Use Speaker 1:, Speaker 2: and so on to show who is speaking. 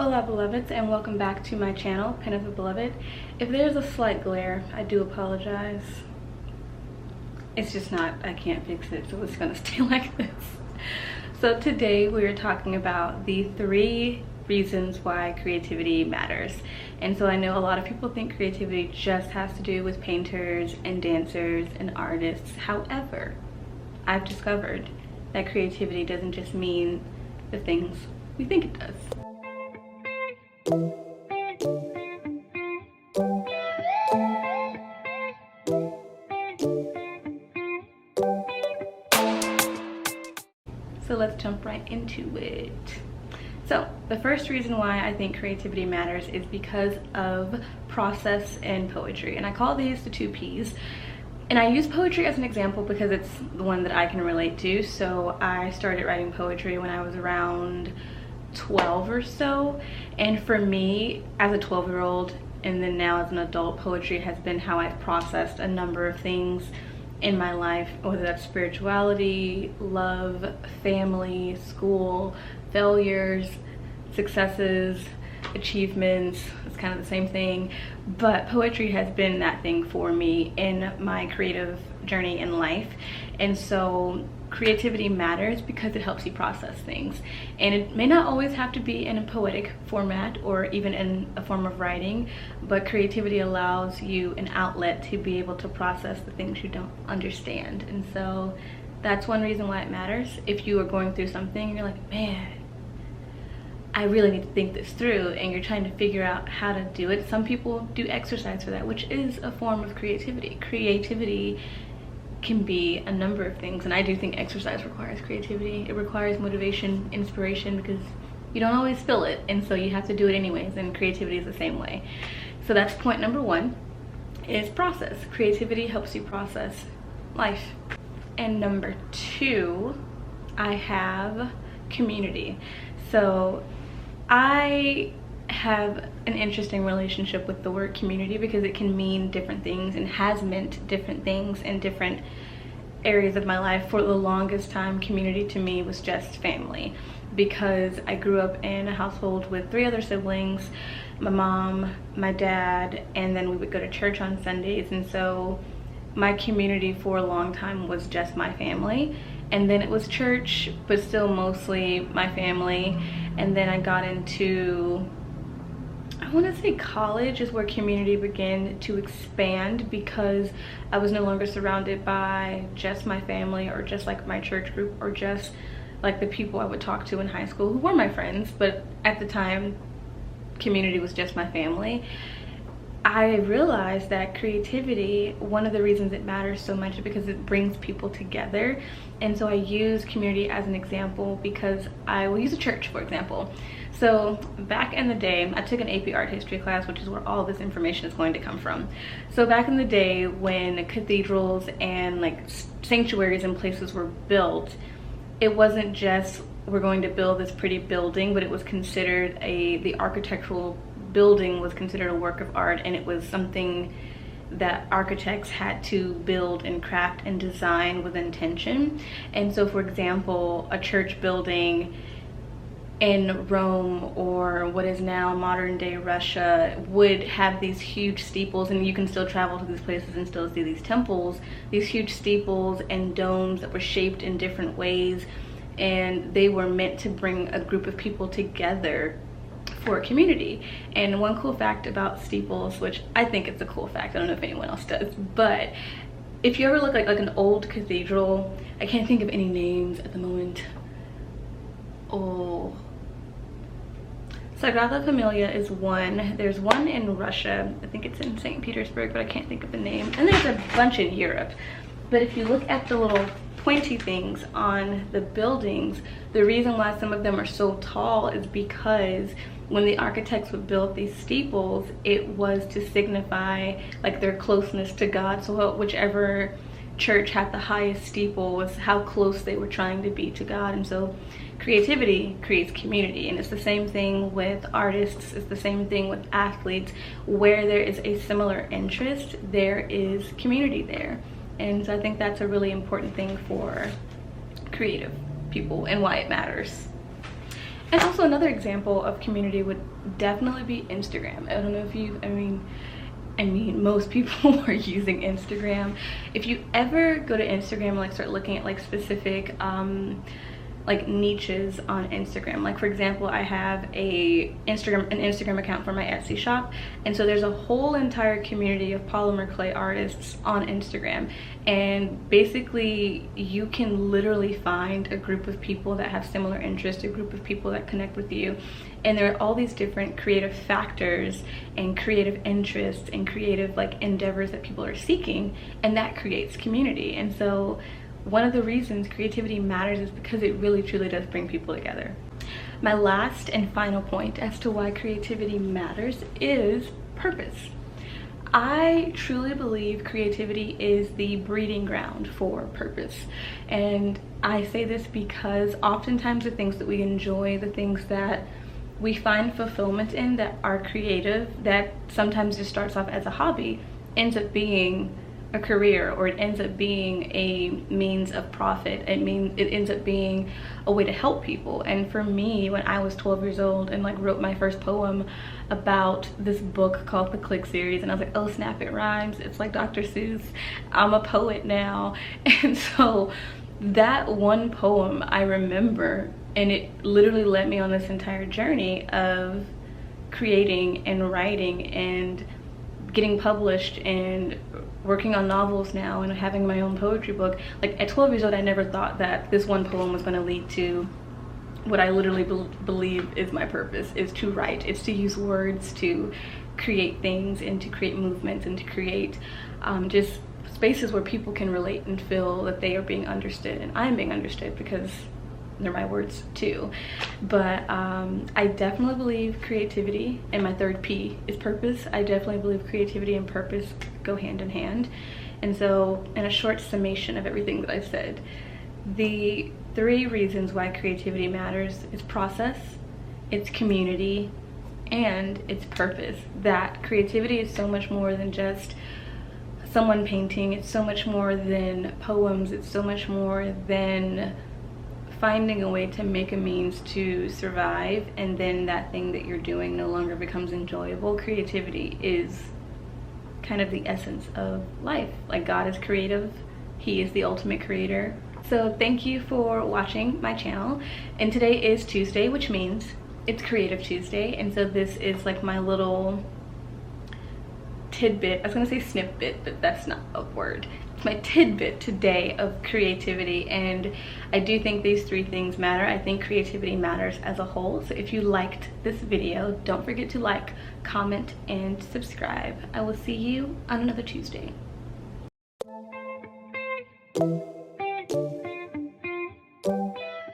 Speaker 1: Hola Beloveds, and welcome back to my channel, Pen of a Beloved. If there's a slight glare, I do apologize. It's just not, I can't fix it, so it's gonna stay like this. So today we are talking about the 3 reasons why creativity matters. And so I know a lot of people think creativity just has to do with painters and dancers and artists. However, I've discovered that creativity doesn't just mean the things we think it does. So let's jump right into it. So the first reason why I think creativity matters is because of process and poetry. And I call these the 2 P's. And I use poetry as an example because it's the one that I can relate to. So I started writing poetry when I was around 12 or so. And for me, as a 12-year-old and then now as an adult, poetry has been how I've processed a number of things in my life, whether that's spirituality, love, family, school, failures, successes, achievements. It's kind of the same thing, but poetry has been that thing for me in my creative journey in life. And so creativity matters because it helps you process things, and it may not always have to be in a poetic format or even in a form of writing, but creativity allows you an outlet to be able to process the things you don't understand. And so that's one reason why it matters. If you are going through something and you're like, man, I really need to think this through, and you're trying to figure out how to do it. Some people do exercise for that, which is a form of creativity. Creativity can be a number of things, and I do think exercise requires creativity. It requires motivation, inspiration, because you don't always feel it, and so you have to do it anyways, and creativity is the same way. So that's point number 1, is process. Creativity helps you process life. And number 2, I have community. So I have an interesting relationship with the word community because it can mean different things and has meant different things in different areas of my life. For the longest time, community to me was just family, because I grew up in a household with 3 other siblings, my mom, my dad, and then we would go to church on Sundays. And so my community for a long time was just my family, and then it was church, but still mostly my family. And then I got into, I want to say college is where community began to expand, because I was no longer surrounded by just my family or just like my church group or just like the people I would talk to in high school who were my friends, but at the time community was just my family. I realized that creativity, one of the reasons it matters so much is because it brings people together. And so I use community as an example because I will use a church, for example. So back in the day, I took an AP art history class, which is where all this information is going to come from. So back in the day when cathedrals and like sanctuaries and places were built, it wasn't just we're going to build this pretty building, but it was considered the architectural building was considered a work of art, and it was something that architects had to build and craft and design with intention. And so, for example, a church building in Rome or what is now modern day Russia would have these huge steeples, and you can still travel to these places and still see these temples, these huge steeples and domes that were shaped in different ways, and they were meant to bring a group of people together for a community. And one cool fact about steeples, which I think it's a cool fact, I don't know if anyone else does, but if you ever look like an old cathedral, I can't think of any names at the moment. Oh, Sagrada Familia is one. There's one in Russia, I think it's in St. Petersburg, but I can't think of the name. And there's a bunch in Europe. But if you look at the little pointy things on the buildings, the reason why some of them are so tall is because when the architects would build these steeples, it was to signify like their closeness to God. So whichever church had the highest steeple was how close they were trying to be to God. And so creativity creates community, and it's the same thing with artists, it's the same thing with athletes. Where there is a similar interest, there is community there. And so I think that's a really important thing for creative people and why it matters. And also another example of community would definitely be Instagram. I don't know if you, I mean most people are using Instagram. If you ever go to Instagram and like start looking at like specific like niches on Instagram, like for example, I have an Instagram account for my Etsy shop, and so there's a whole entire community of polymer clay artists on Instagram, and basically you can literally find a group of people that have similar interests, a group of people that connect with you, and there are all these different creative factors and creative interests and creative like endeavors that people are seeking, and that creates community. And so one of the reasons creativity matters is because it really truly does bring people together. My last and final point as to why creativity matters is purpose. I truly believe creativity is the breeding ground for purpose. And I say this because oftentimes the things that we enjoy, the things that we find fulfillment in that are creative, that sometimes just starts off as a hobby, ends up being a career, or it ends up being a means of profit. It ends up being a way to help people. And for me, when I was 12 years old and like wrote my first poem about this book called the Click series, and I was like, oh snap, it rhymes, it's like Dr. Seuss, I'm a poet now. And so that one poem I remember, and it literally led me on this entire journey of creating and writing and getting published and working on novels now and having my own poetry book. Like at 12 years old, I never thought that this one poem was going to lead to what I literally believe is my purpose, is to write. It's to use words to create things and to create movements and to create just spaces where people can relate and feel that they are being understood, and I'm being understood because they're my words too. But I definitely believe creativity, and my third P is purpose. I definitely believe creativity and purpose go hand in hand. And so in a short summation of everything that I've said, the 3 reasons why creativity matters is process, it's community, and it's purpose. That creativity is so much more than just someone painting. It's so much more than poems. It's so much more than finding a way to make a means to survive, and then that thing that you're doing no longer becomes enjoyable. Creativity is kind of the essence of life. Like, God is creative, He is the ultimate creator. So thank you for watching my channel, and today is Tuesday, which means it's Creative Tuesday, and so this is like my little tidbit. I was gonna say snippet, but that's not a word. It's my tidbit today of creativity, and I do think these 3 things matter. I think creativity matters as a whole. So if you liked this video, don't forget to like, comment, and subscribe. I will see you on another Tuesday.